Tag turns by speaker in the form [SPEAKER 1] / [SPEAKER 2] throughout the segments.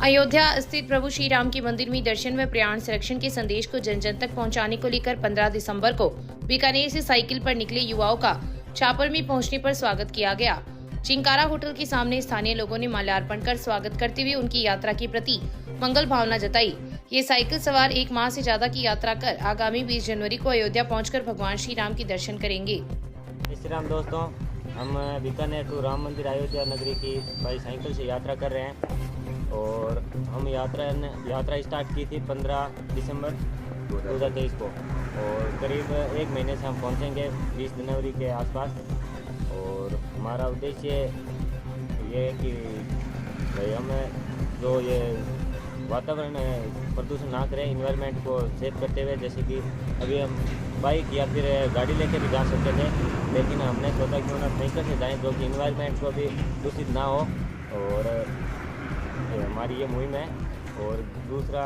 [SPEAKER 1] अयोध्या स्थित प्रभु श्री राम के मंदिर में दर्शन व प्राण संरक्षण के संदेश को जन जन तक पहुंचाने को लेकर 15 दिसंबर को बीकानेर से साइकिल पर निकले युवाओं का छापर में पहुंचने पर स्वागत किया गया। चिंकारा होटल के सामने स्थानीय लोगों ने माल्यार्पण कर स्वागत करते हुए उनकी यात्रा के प्रति मंगल भावना जताई। ये साइकिल सवार 1 माह से ज्यादा की यात्रा कर आगामी 20 जनवरी को अयोध्या पहुंचकर भगवान श्री राम के दर्शन करेंगे।
[SPEAKER 2] श्री राम दोस्तों, हम बीकानेर टू राम मंदिर अयोध्या नगरी की साइकिल से यात्रा कर रहे हैं और हम यात्रा स्टार्ट की थी 15 दिसंबर 2023 को और करीब 1 महीने से हम पहुंचेंगे 20 जनवरी के आसपास। और हमारा उद्देश्य ये है कि भाई हमें जो ये वातावरण प्रदूषण ना करें, इन्वायरमेंट को सेव करते हुए, जैसे कि अभी हम बाइक या फिर गाड़ी लेके भी जा सकते थे, लेकिन हमने सोचा क्यों ना साइकिल से जाएं जो कि इन्वायरमेंट को भी दूषित ना हो। और हमारी ये मुहिम है। और दूसरा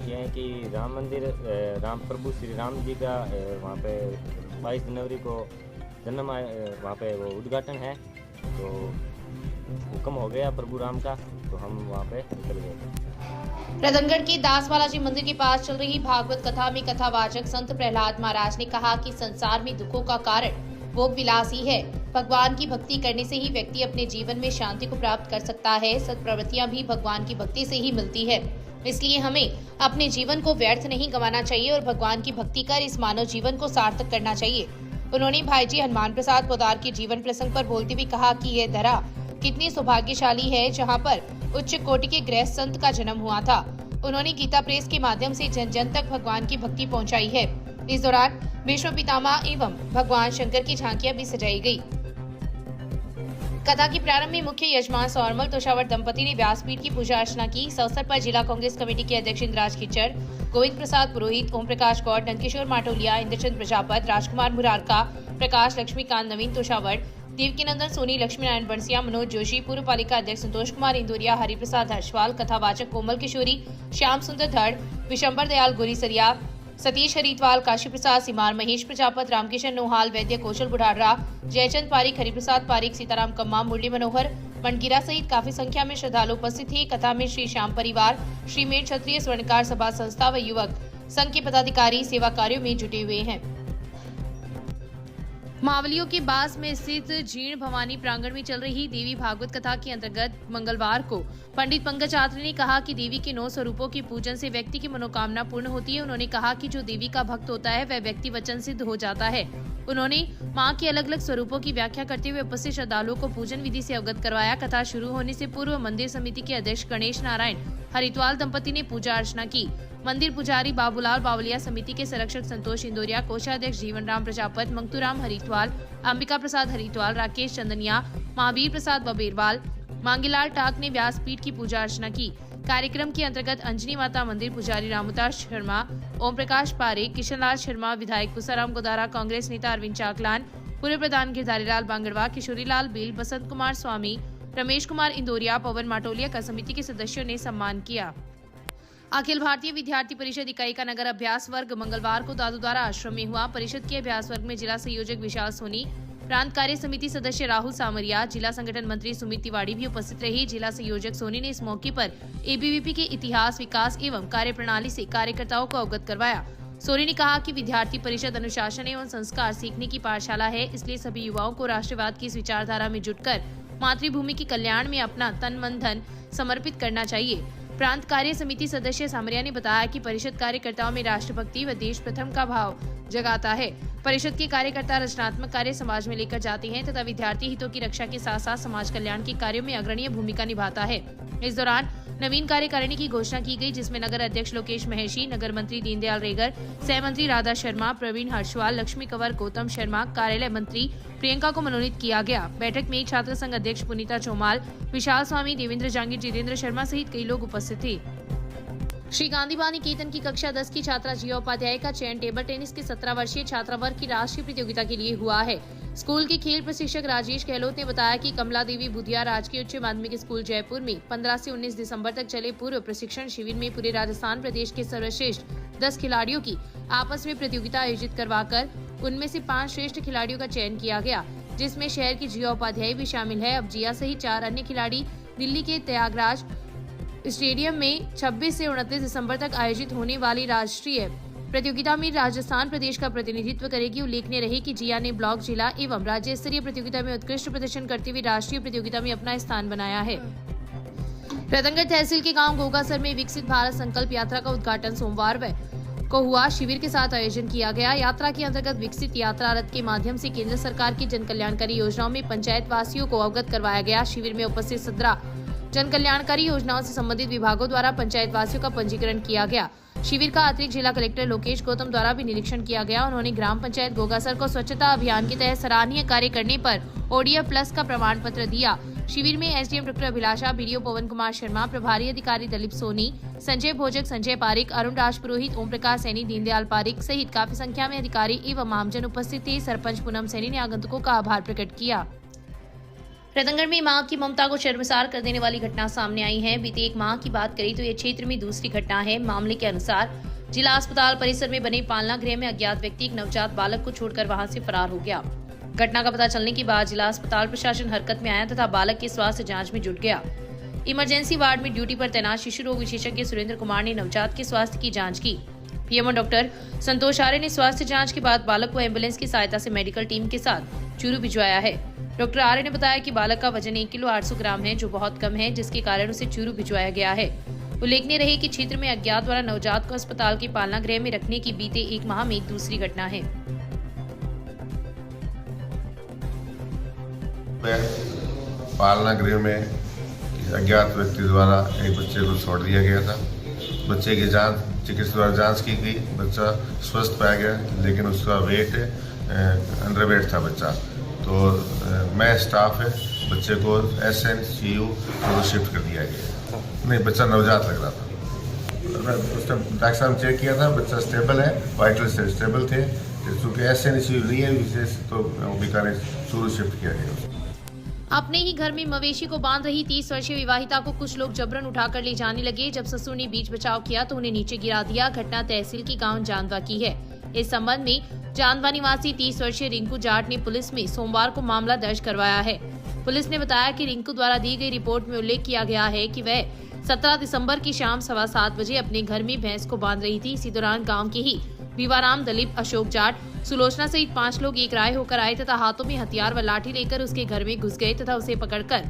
[SPEAKER 2] ये है कि राम मंदिर प्रभु श्री राम जी का वहाँ पे 22 जनवरी को जन्म वहाँ पे वो उद्घाटन है, तो हुक्म हो गया प्रभु राम का, तो हम वहाँ पे निकल गए।
[SPEAKER 1] रतनगढ़ के दास बालाजी मंदिर के पास चल रही भागवत कथा में कथावाचक संत प्रहलाद महाराज ने कहा कि संसार में दुखों का कारण भोग विलास ही है। भगवान की भक्ति करने से ही व्यक्ति अपने जीवन में शांति को प्राप्त कर सकता है। सत्प्रवृत्तियां भी भगवान की भक्ति से ही मिलती है, इसलिए हमें अपने जीवन को व्यर्थ नहीं गंवाना चाहिए और भगवान की भक्ति कर इस मानव जीवन को सार्थक करना चाहिए। उन्होंने भाईजी हनुमान प्रसाद पोदार के जीवन प्रसंग पर बोलते हुए कहा कि यह धरा कितनी सौभाग्यशाली है जहाँ पर उच्च कोटि के गृहस्थ संत का जन्म हुआ था। उन्होंने गीता प्रेस के माध्यम से जन जन तक भगवान की भक्ति पहुँचाई है। इस दौरान विश्व पितामह एवं भगवान शंकर की झांकियां भी सजाई गई। कथा के प्रारंभ में मुख्य यजमान सौरमल तोशावर दंपति ने व्यासपीठ की पूजा अर्चना की। इस अवसर पर जिला कांग्रेस कमेटी के अध्यक्ष इंद्राज खिच्चर, गोविंद प्रसाद पुरोहित, ओम प्रकाश गौड़, नंदकिशोर माटोलिया, इंद्रचंद प्रजापत, राजकुमार मुरारका, प्रकाश लक्ष्मीकांत, नवीन तोशावर, देवकीनंदन सोनी, लक्ष्मी नारायण बंसिया, मनोज जोशी, पूर्व पालिका अध्यक्ष संतोष कुमार इंदौरिया, हरिप्रसाद हर्षवाल, कथावाचक कोमल किशोरी, श्याम सुंदर धड़, विशंबर दयाल गोरीसरिया, सतीश हरिद्वाल, काशी प्रसाद सिमार, महेश प्रजापत, रामकिशन नोहाल, वैद्य कौशल बुढ़ाडरा, जयचंद पारिक, हरिप्रसाद पारिक, सीताराम कम्मा, मुरली मनोहर मंडगिरा सहित काफी संख्या में श्रद्धालु उपस्थित थे। कथा में श्री श्याम परिवार, श्री मेर क्षत्रिय स्वर्णकार सभा संस्था व युवक संघ के पदाधिकारी सेवा कार्यों में जुटे हुए हैं। मावलियों के बास में स्थित जीर्ण भवानी प्रांगण में चल रही देवी भागवत कथा के अंतर्गत मंगलवार को पंडित पंकज आत्रे ने कहा कि देवी के 9 स्वरूपों के पूजन से व्यक्ति की मनोकामना पूर्ण होती है। उन्होंने कहा कि जो देवी का भक्त होता है वह व्यक्ति वचन सिद्ध हो जाता है। उन्होंने मां के अलग अलग स्वरूपों की व्याख्या करते हुए उपस्थित श्रद्धालुओं को पूजन विधि से अवगत करवाया। कथा शुरू होने से पूर्व मंदिर समिति के अध्यक्ष गणेश नारायण हरिद्वाल दंपति ने पूजा अर्चना की। मंदिर पुजारी बाबूलाल बावलिया, समिति के संरक्षक संतोष इंदौरिया, कोषाध्यक्ष जीवन राम प्रजापत, मंगतूराम हरिद्वाल, अंबिका प्रसाद हरिद्वाल, राकेश चंदनिया, महावीर प्रसाद बबेरवाल, मांगीलाल टाक ने व्यासपीठ की पूजा अर्चना की। कार्यक्रम के अंतर्गत अंजनी माता मंदिर पुजारी रामदास शर्मा, ओम प्रकाश पारेख, किशनलाल शर्मा, विधायक पुसाराम गोदारा, कांग्रेस नेता अरविंद चाकलान, पूर्व प्रधान गिरधारीलाल बांगड़वा, किशोरीलाल बिल, बसंत कुमार स्वामी, रमेश कुमार इंदौरिया, पवन माटोलिया का समिति के सदस्यों ने सम्मान किया। अखिल भारतीय विद्यार्थी परिषद इकाई का नगर अभ्यास वर्ग मंगलवार को दादूद्वारा आश्रम में हुआ। परिषद के अभ्यास वर्ग में जिला संयोजक विशाल सोनी, प्रांत कार्य समिति सदस्य राहुल सामरिया, जिला संगठन मंत्री सुमित तिवारी भी उपस्थित रही। जिला संयोजक सोनी ने इस मौके पर एबीवीपी के इतिहास, विकास एवं कार्यप्रणाली से कार्यकर्ताओं को अवगत करवाया। सोनी ने कहा कि विद्यार्थी परिषद अनुशासन एवं संस्कार सीखने की पाठशाला है, इसलिए सभी युवाओं को राष्ट्रवाद की इस विचारधारा में जुटकर मातृभूमि के कल्याण में अपना तन मन धन समर्पित करना चाहिए। प्रांत कार्य समिति सदस्य सामरिया ने बताया कि परिषद कार्यकर्ताओं में राष्ट्रभक्ति व देश प्रथम का भाव जगाता है। परिषद के कार्यकर्ता रचनात्मक कार्य समाज में लेकर जाते हैं तथा विद्यार्थी हितों की रक्षा के साथ साथ समाज कल्याण के कार्यों में अग्रणीय भूमिका निभाता है। इस दौरान नवीन कार्यकारिणी की घोषणा की गई, जिसमें नगर अध्यक्ष लोकेश महेशी, नगर मंत्री दीनदयाल रेगर, सह मंत्री राधा शर्मा, प्रवीण हर्षवाल, लक्ष्मी कंवर, गौतम शर्मा, कार्यालय मंत्री प्रियंका को मनोनीत किया गया। बैठक में छात्र संघ अध्यक्ष पुनीता चौमाल, विशाल स्वामी, देवेंद्र जांगीर, जितेंद्र शर्मा सहित कई लोग उपस्थित थे। श्री गांधी बाल निकेतन की कक्षा 10 की छात्रा जिया उपाध्याय का चयन टेबल टेनिस के 17 वर्षीय छात्रा वर्ग की राष्ट्रीय प्रतियोगिता के लिए हुआ है। स्कूल के खेल प्रशिक्षक राजेश गहलोत ने बताया कि कमला देवी बुधिया राजकीय उच्च माध्यमिक स्कूल जयपुर में 15 से 19 दिसंबर तक चले पूर्व प्रशिक्षण शिविर में पूरे राजस्थान प्रदेश के सर्वश्रेष्ठ 10 खिलाड़ियों की आपस में प्रतियोगिता आयोजित करवाकर उनमें से 5 श्रेष्ठ खिलाड़ियों का चयन किया गया, जिसमें शहर की जिया उपाध्याय भी शामिल है। अब जिया सहित 4 अन्य खिलाड़ी दिल्ली के त्यागराज स्टेडियम में 26 से 29 दिसंबर तक आयोजित होने वाली राष्ट्रीय प्रतियोगिता में राजस्थान प्रदेश का प्रतिनिधित्व करेगी। उल्लेखनीय रहे कि जिया ने ब्लॉक, जिला एवं राज्य स्तरीय प्रतियोगिता में उत्कृष्ट प्रदर्शन करते हुए राष्ट्रीय प्रतियोगिता में अपना स्थान बनाया है। रतनगढ़ तहसील के गांव गोगासर में विकसित भारत संकल्प यात्रा का उद्घाटन सोमवार को हुआ। शिविर के साथ आयोजन किया गया। यात्रा के अंतर्गत विकसित यात्रा रथ के माध्यम से केंद्र सरकार की जन कल्याणकारी योजनाओं में पंचायत वासियों को अवगत करवाया गया। शिविर में उपस्थित 17 जन कल्याणकारी योजनाओं से संबंधित विभागों द्वारा पंचायत वासियों का पंजीकरण किया गया। शिविर का अतिरिक्त जिला कलेक्टर लोकेश गौतम द्वारा भी निरीक्षण किया गया। उन्होंने ग्राम पंचायत गोगासर को स्वच्छता अभियान के तहत सराहनीय कार्य करने पर ODF प्लस का प्रमाण पत्र दिया। शिविर में SDM डॉक्टर अभिलाषा, BDO पवन कुमार शर्मा, प्रभारी अधिकारी दिलीप सोनी, संजय भोजक, संजय पारिक, अरुण राज पुरोहित, ओम प्रकाश सैनी, दीनदयाल पारिक सहित काफी संख्या में अधिकारी एवं आमजन उपस्थित थे। सरपंच पूनम सैनी ने आगंतुकों का आभार प्रकट किया। रतनगढ़ में मां की ममता को शर्मसार कर देने वाली घटना सामने आई है। बीते एक माह की बात करें तो ये क्षेत्र में दूसरी घटना है। मामले के अनुसार जिला अस्पताल परिसर में बने पालना गृह में अज्ञात व्यक्ति एक नवजात बालक को छोड़कर वहां से फरार हो गया। घटना का पता चलने के बाद जिला अस्पताल प्रशासन हरकत में आया तथा बालक के स्वास्थ्य जांच में जुट गया। इमरजेंसी वार्ड में ड्यूटी पर तैनात शिशु रोग विशेषज्ञ सुरेंद्र कुमार ने नवजात के स्वास्थ्य की जांच की। PMO डॉक्टर संतोष आर्य ने स्वास्थ्य जांच के बाद बालक को एम्बुलेंस की सहायता से मेडिकल टीम के साथ चूरू भिजवाया है। डॉक्टर आर्य ने बताया कि बालक का वजन 1 किलो 800 ग्राम है, जो बहुत कम है, जिसके कारण उसे चूरू भिजवाया गया है। उल्लेखनीय रहे कि क्षेत्र में अज्ञात द्वारा नवजात को अस्पताल के पालना गृह में रखने की बीते एक माह में दूसरी घटना है।
[SPEAKER 3] पालना गृह में अज्ञात व्यक्ति द्वारा एक बच्चे को छोड़ दिया गया था। बच्चे की जांच चिकित्सक द्वारा जांच की गई। बच्चा स्वस्थ पाया गया, लेकिन उसका वेट अंडरवेट था बच्चा। तो मैं स्टाफ है, बच्चे को SNCU को शिफ्ट कर दिया गया। नहीं, बच्चा नवजात लग रहा था। उस टाइम डॉक्टर साहब ने चेक किया था, बच्चा स्टेबल है, वाइटल से स्टेबल थे। चूँकि SNCU नहीं है विशेष, तो बीकानेर चूरू शिफ्ट किया गया।
[SPEAKER 1] अपने ही घर में मवेशी को बांध रही 30 वर्षीय विवाहिता को कुछ लोग जबरन उठाकर ले जाने लगे। जब ससुर ने बीच बचाव किया तो उन्हें नीचे गिरा दिया। घटना तहसील की गांव जांदवा की है। इस संबंध में जांदवा निवासी 30 वर्षीय रिंकू जाट ने पुलिस में सोमवार को मामला दर्ज करवाया है। पुलिस ने बताया कि रिंकू द्वारा दी गई रिपोर्ट में उल्लेख किया गया है कि वह 17 दिसंबर की शाम 7:15 बजे अपने घर में भैंस को बांध रही थी। इसी दौरान गाँव के ही भिवाराम, दलीप, अशोक जाट, सुलोचना सहित 5 लोग एक राय होकर आए तथा हाथों में हथियार व लाठी लेकर उसके घर में घुस गए तथा उसे पकड़कर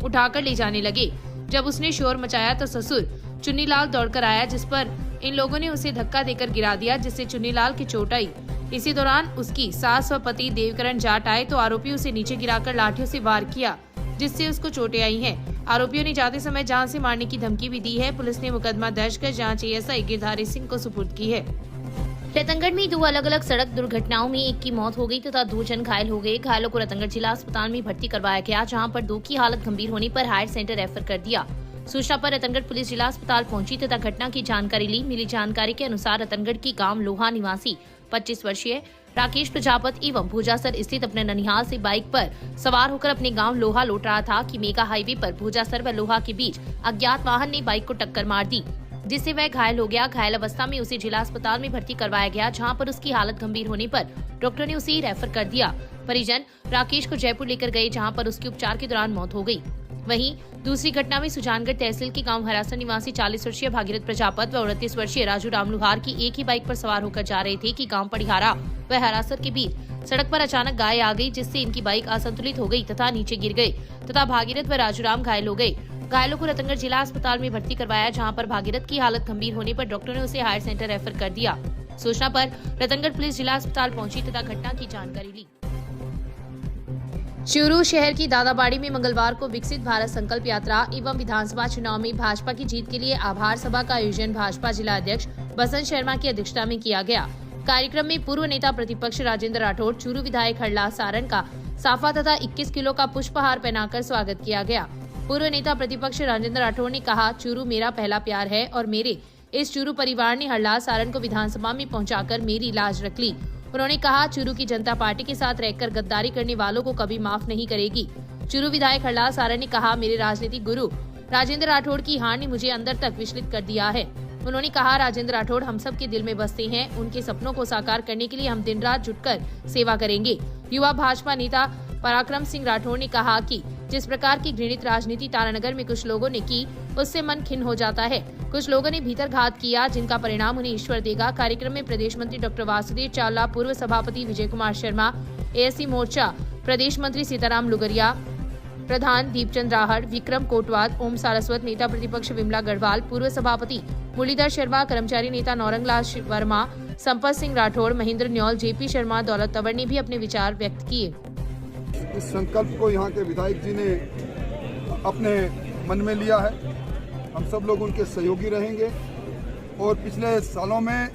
[SPEAKER 1] उठाकर ले जाने लगे। जब उसने शोर मचाया तो ससुर चुन्नीलाल दौड़कर आया, जिस पर इन लोगों ने उसे धक्का देकर गिरा दिया, जिससे चुन्नीलाल की चोट आई। इसी दौरान उसकी सास व पति देवकरण जाट आए तो आरोपी उसे नीचे गिराकर लाठियों से वार किया, जिससे उसको चोटें आई हैं। आरोपियों ने जाते समय जान से मारने की धमकी भी दी है। पुलिस ने मुकदमा दर्ज कर जांच ASI गिरधारी सिंह को सुपुर्द की है। रतनगढ़ में 2 अलग-अलग सड़क दुर्घटनाओं में एक की मौत हो गई तथा 2 जन घायल हो गए। घायलों को रतनगढ़ जिला अस्पताल में भर्ती करवाया गया, जहां पर 2 की हालत गंभीर होने पर हायर सेंटर रेफर कर दिया। सूचना पर रतनगढ़ पुलिस जिला अस्पताल पहुंची तथा घटना की जानकारी ली। मिली जानकारी के अनुसार रतनगढ़ की गांव लोहा निवासी 25 वर्षीय राकेश प्रजापति एवं भूजासर स्थित अपने ननिहाल से बाइक पर सवार होकर अपने गांव लोहा लौट रहा था कि मेगा हाईवे पर भूजासर व लोहा के बीच अज्ञात वाहन ने बाइक को टक्कर मार दी, जिससे वह घायल हो गया। घायल अवस्था में उसे जिला अस्पताल में भर्ती करवाया गया, जहां पर उसकी हालत गंभीर होने पर डॉक्टर ने उसे रेफर कर दिया। परिजन राकेश को जयपुर लेकर गए, जहां पर उसकी उपचार के दौरान मौत हो गई। वहीं दूसरी घटना में सुजानगढ़ तहसील के गांव हरासन निवासी 40 वर्षीय भागीरथ प्रजापत व 29 वर्षीय राजू रामलुहार की एक ही बाइक पर सवार होकर जा रहे थे कि गांव पड़िहारा व हरासर के बीच सड़क पर अचानक गाय आ गई, जिससे इनकी बाइक असंतुलित हो गई तथा नीचे गिर गई तथा भागीरथ व राजू राम घायल हो गए। घायलों को रतनगढ़ जिला अस्पताल में भर्ती करवाया, जहां पर भागीरथ की हालत गंभीर होने पर डॉक्टर ने उसे हायर सेंटर रेफर कर दिया। सूचना पर रतनगढ़ पुलिस जिला अस्पताल पहुंची तथा घटना की जानकारी ली। चूरू शहर की दादाबाड़ी में मंगलवार को विकसित भारत संकल्प यात्रा एवं विधानसभा चुनाव में भाजपा की जीत के लिए आभार सभा का आयोजन भाजपा जिला अध्यक्ष बसंत शर्मा की अध्यक्षता में किया गया। कार्यक्रम में पूर्व नेता प्रतिपक्ष राजेंद्र राठौड़, चूरू विधायक हरलाल सारण का साफा तथा 21 किलो का पुष्पहार पहनाकर स्वागत किया गया। पूर्व नेता प्रतिपक्ष राजेंद्र राठौड़ ने कहा, चूरू मेरा पहला प्यार है और मेरे इस चूरू परिवार ने हरलाल सारण को विधानसभा में पहुंचाकर मेरी लाज रख ली। उन्होंने कहा, चूरू की जनता पार्टी के साथ रहकर गद्दारी करने वालों को कभी माफ नहीं करेगी। चूरू विधायक हरलाल सारण ने कहा, मेरे राजनीतिक गुरु राजेंद्र राठौड़ की हार ने मुझे अंदर तक विचलित कर दिया है। उन्होंने कहा, राजेंद्र राठौड़ हम सब के दिल में बसते हैं। उनके सपनों को साकार करने के लिए हम दिन रात जुटकर सेवा करेंगे। युवा भाजपा नेता पराक्रम सिंह राठौड़ ने कहा कि जिस प्रकार की घृणित राजनीति तारानगर में कुछ लोगों ने की, उससे मन खिन्न हो जाता है। कुछ लोगों ने भीतर घात किया, जिनका परिणाम उन्हें ईश्वर देगा। कार्यक्रम में प्रदेश मंत्री डॉक्टर वासुदेव चावला, पूर्व सभापति विजय कुमार शर्मा, एएससी मोर्चा प्रदेश मंत्री सीताराम लुगरिया, प्रधान दीपचंद राहड़, विक्रम कोटवाद, ओम सारस्वत, नेता प्रतिपक्ष विमला गढ़वाल, पूर्व सभापति मुरलीधर शर्मा, कर्मचारी नेता नौरंगलाल वर्मा, संपत सिंह राठौड़, महेंद्र न्यौल, जेपी शर्मा, दौलत तंवर ने भी अपने विचार व्यक्त किए।
[SPEAKER 4] इस संकल्प को यहाँ के विधायक जी ने अपने मन में लिया है। हम सब लोग उनके सहयोगी रहेंगे और पिछले सालों में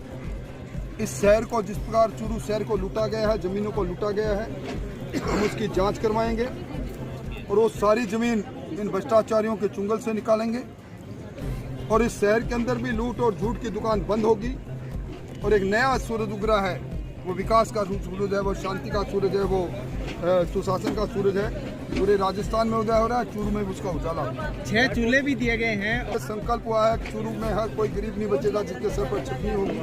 [SPEAKER 4] इस शहर को, जिस प्रकार चूरू शहर को लूटा गया है, जमीनों को लूटा गया है, हम उसकी जांच करवाएंगे और वो सारी जमीन इन भ्रष्टाचारियों के चुंगल से निकालेंगे और इस शहर के अंदर भी लूट और झूठ की दुकान बंद होगी और एक नया सूरज उग रहा है। वो विकास का सूरज है, वो शांति का सूरज है, वो सुशासन का सूरज है। पूरे राजस्थान में उदय हो रहा है, चूरू में उसका उजाला।
[SPEAKER 5] 6 चूल्हे भी दिए गए हैं।
[SPEAKER 4] संकल्प हुआ है चूरू में हर कोई गरीब नहीं बचेगा जिसके सर पर छत नहीं होगी,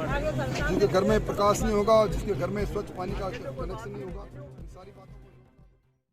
[SPEAKER 4] जिसके घर में प्रकाश नहीं होगा, जिसके घर में स्वच्छ पानी का कनेक्शन नहीं होगा। सारी बात